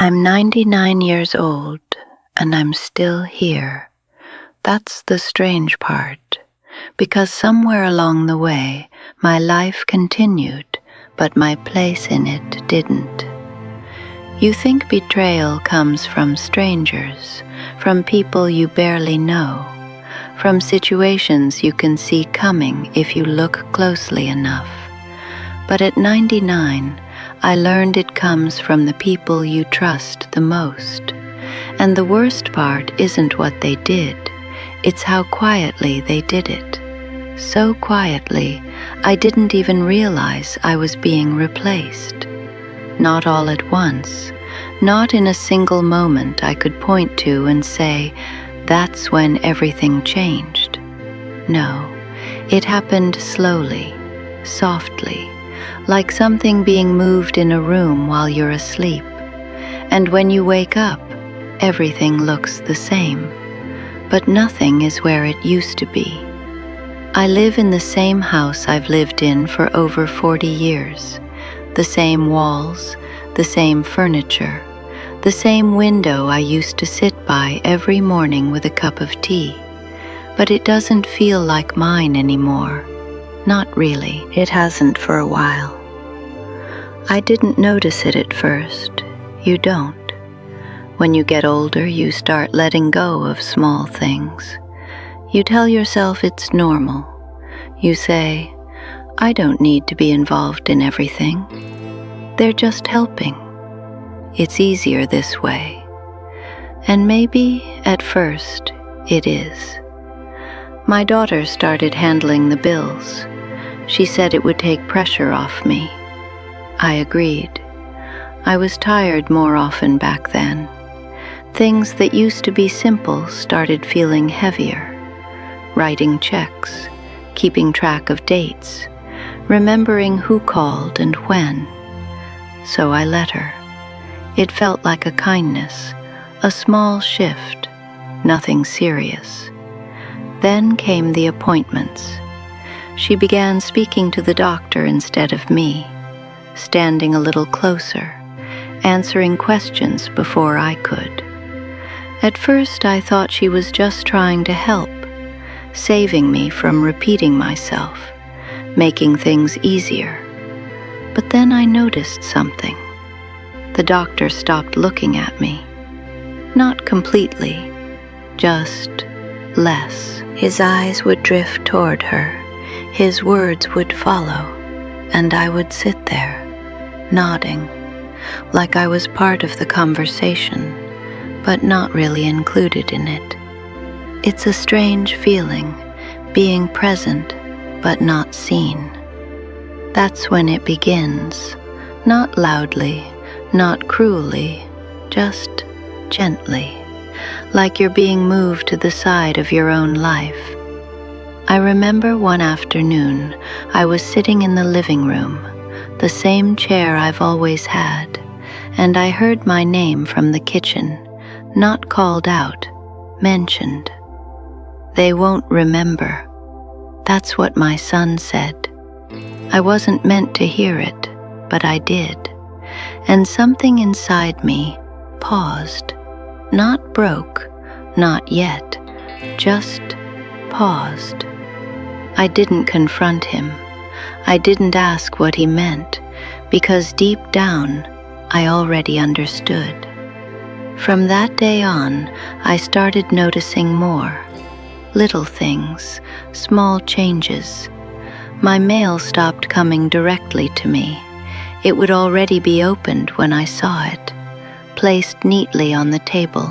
I'm 99 years old, and I'm still here. That's the strange part, because somewhere along the way, my life continued, but my place in it didn't. You think betrayal comes from strangers, from people you barely know, from situations you can see coming if you look closely enough. But at 99, I learned it comes from the people you trust the most. And the worst part isn't what they did, it's how quietly they did it. So quietly, I didn't even realize I was being replaced. Not all at once, not in a single moment I could point to and say, that's when everything changed. No, it happened slowly, softly, like something being moved in a room while you're asleep. And when you wake up, everything looks the same, but nothing is where it used to be. I live in the same house I've lived in for over 40 years. The same walls, the same furniture, the same window I used to sit by every morning with a cup of tea. But it doesn't feel like mine anymore. Not really. It hasn't for a while. I didn't notice it at first. You don't. When you get older, you start letting go of small things. You tell yourself it's normal. You say, I don't need to be involved in everything. They're just helping. It's easier this way. And maybe, at first, it is. My daughter started handling the bills. She said it would take pressure off me. I agreed. I was tired more often back then. Things that used to be simple started feeling heavier. Writing checks, keeping track of dates, remembering who called and when. So I let her. It felt like a kindness, a small shift, nothing serious. Then came the appointments. She began speaking to the doctor instead of me, standing a little closer, answering questions before I could. At first I thought she was just trying to help, saving me from repeating myself, making things easier. But then I noticed something. The doctor stopped looking at me. Not completely, just less. His eyes would drift toward her, his words would follow, and I would sit there, nodding, like I was part of the conversation, but not really included in it. It's a strange feeling, being present, but not seen. That's when it begins, not loudly, not cruelly, just gently, like you're being moved to the side of your own life. I remember one afternoon, I was sitting in the living room, the same chair I've always had, and I heard my name from the kitchen, not called out, mentioned. They won't remember. That's what my son said. I wasn't meant to hear it, but I did. And something inside me paused, not broke, not yet, just paused. I didn't confront him. I didn't ask what he meant, because deep down, I already understood. From that day on, I started noticing more. Little things, small changes. My mail stopped coming directly to me. It would already be opened when I saw it, placed neatly on the table,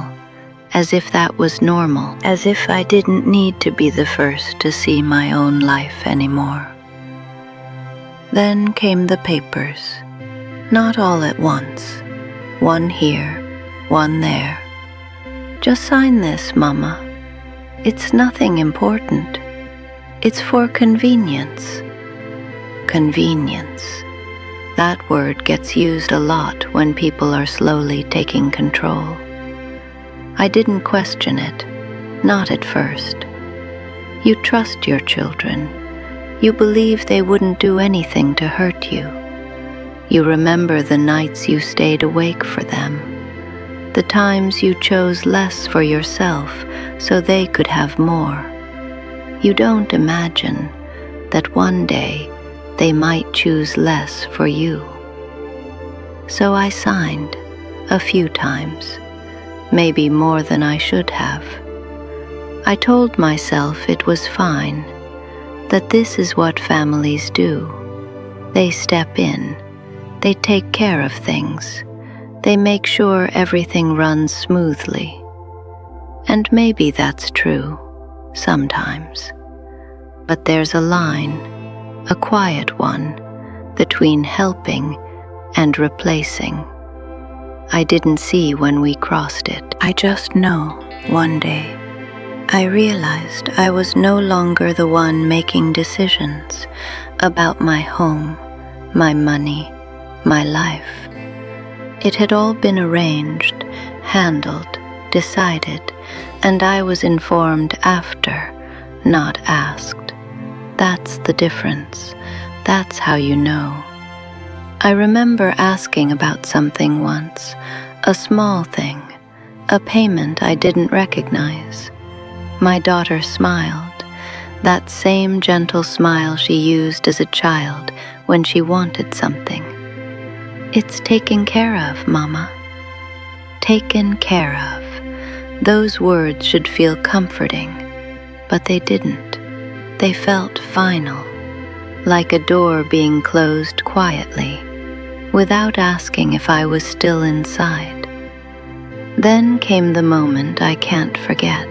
as if that was normal, as if I didn't need to be the first to see my own life anymore. Then came the papers, not all at once, one here, one there. Just sign this, Mama. It's nothing important. It's for convenience. Convenience. That word gets used a lot when people are slowly taking control. I didn't question it, not at first. You trust your children. You believe they wouldn't do anything to hurt you. You remember the nights you stayed awake for them, the times you chose less for yourself so they could have more. You don't imagine that one day they might choose less for you. So I signed a few times, maybe more than I should have. I told myself it was fine, that this is what families do. They step in, they take care of things, they make sure everything runs smoothly. And maybe that's true, sometimes. But there's a line, a quiet one, between helping and replacing. I didn't see when we crossed it. I just know one day I realized I was no longer the one making decisions about my home, my money, my life. It had all been arranged, handled, decided, and I was informed after, not asked. That's the difference. That's how you know. I remember asking about something once, a small thing, a payment I didn't recognize. My daughter smiled, that same gentle smile she used as a child when she wanted something. It's taken care of, Mama. Taken care of. Those words should feel comforting, but they didn't. They felt final, like a door being closed quietly, without asking if I was still inside. Then came the moment I can't forget.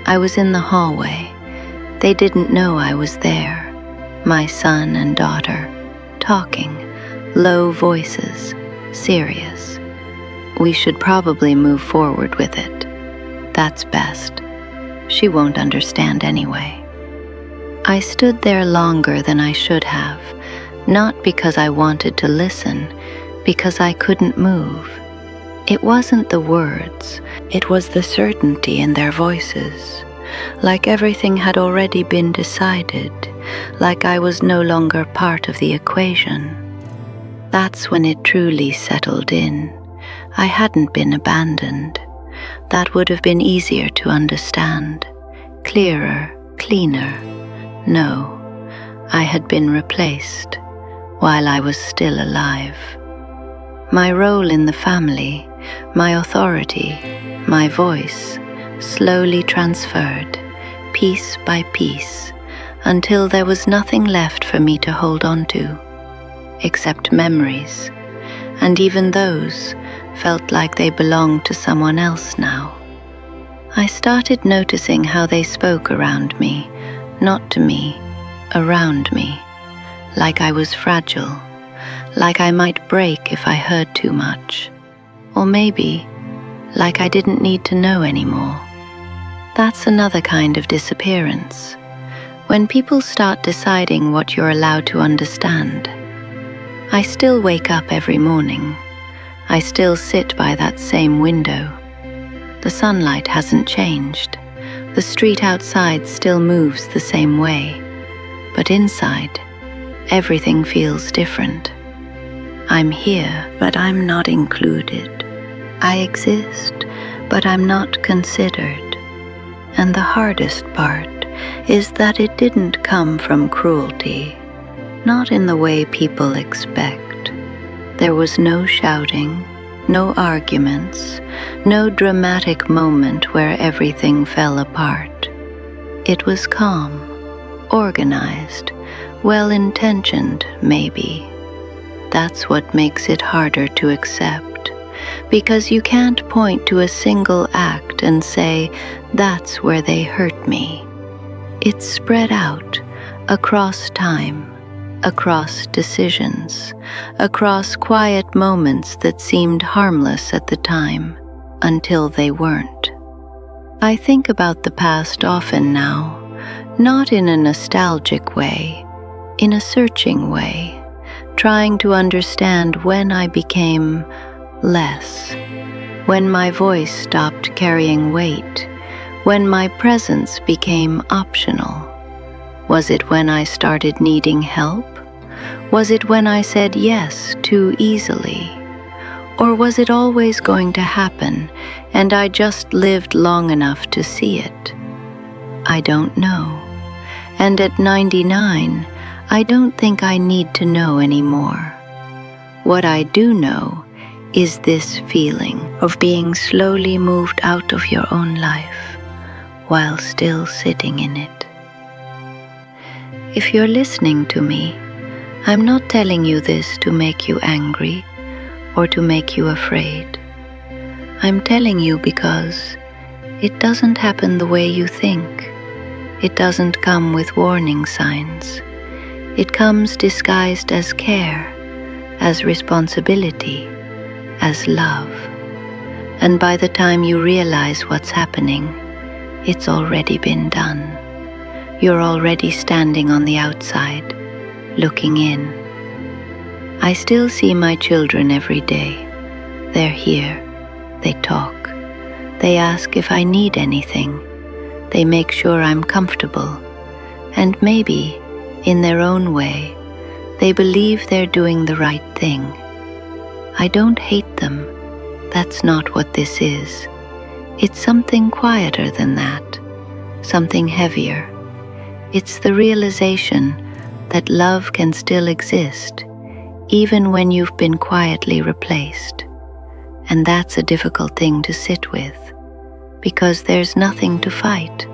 I was in the hallway. They didn't know I was there. My son and daughter, talking, low voices, serious. We should probably move forward with it. That's best. She won't understand anyway. I stood there longer than I should have, not because I wanted to listen, because I couldn't move. It wasn't the words, it was the certainty in their voices, like everything had already been decided, like I was no longer part of the equation. That's when it truly settled in. I hadn't been abandoned. That would have been easier to understand, clearer, cleaner. No, I had been replaced while I was still alive. My role in the family, my authority, my voice, slowly transferred, piece by piece, until there was nothing left for me to hold on to, except memories, and even those felt like they belonged to someone else now. I started noticing how they spoke around me, not to me, around me, like I was fragile, like I might break if I heard too much, or maybe like I didn't need to know anymore. That's another kind of disappearance, when people start deciding what you're allowed to understand. I still wake up every morning. I still sit by that same window. The sunlight hasn't changed. The street outside still moves the same way. But inside, everything feels different. I'm here, but I'm not included. I exist, but I'm not considered. And the hardest part is that it didn't come from cruelty, not in the way people expect. There was no shouting, no arguments, no dramatic moment where everything fell apart. It was calm, organized, well-intentioned, maybe. That's what makes it harder to accept, because you can't point to a single act and say, that's where they hurt me. It's spread out, across time, across decisions, across quiet moments that seemed harmless at the time, until they weren't. I think about the past often now, not in a nostalgic way, in a searching way, trying to understand when I became less, when my voice stopped carrying weight, when my presence became optional. Was it when I started needing help? Was it when I said yes too easily? Or was it always going to happen, and I just lived long enough to see it? I don't know. And at 99, I don't think I need to know anymore. What I do know is this feeling of being slowly moved out of your own life while still sitting in it. If you're listening to me, I'm not telling you this to make you angry or to make you afraid. I'm telling you because it doesn't happen the way you think. It doesn't come with warning signs. It comes disguised as care, as responsibility, as love. And by the time you realize what's happening, it's already been done. You're already standing on the outside, looking in. I still see my children every day. They're here. They talk. They ask if I need anything. They make sure I'm comfortable. And maybe, in their own way, they believe they're doing the right thing. I don't hate them. That's not what this is. It's something quieter than that, something heavier. It's the realization that love can still exist, even when you've been quietly replaced. And that's a difficult thing to sit with, because there's nothing to fight,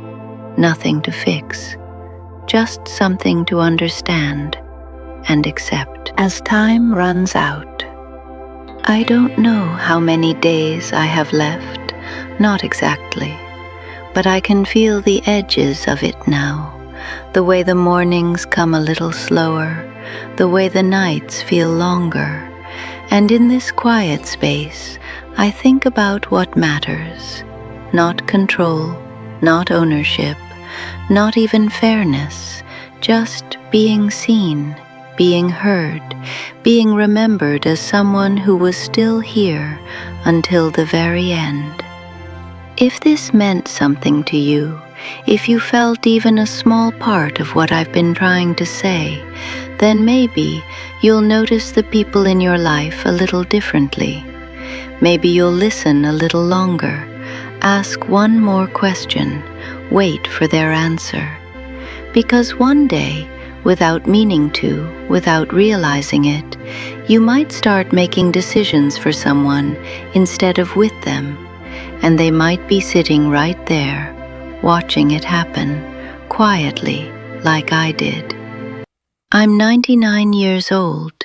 nothing to fix, just something to understand and accept. As time runs out, I don't know how many days I have left, not exactly, but I can feel the edges of it now, the way the mornings come a little slower, the way the nights feel longer. And in this quiet space, I think about what matters. Not control, not ownership, not even fairness, just being seen, being heard, being remembered as someone who was still here until the very end. If this meant something to you, if you felt even a small part of what I've been trying to say, then maybe you'll notice the people in your life a little differently. Maybe you'll listen a little longer, ask one more question, wait for their answer. Because one day, without meaning to, without realizing it, you might start making decisions for someone instead of with them, and they might be sitting right there, watching it happen, quietly, like I did. I'm 99 years old,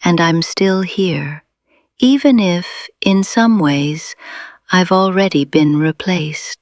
and I'm still here, even if, in some ways, I've already been replaced.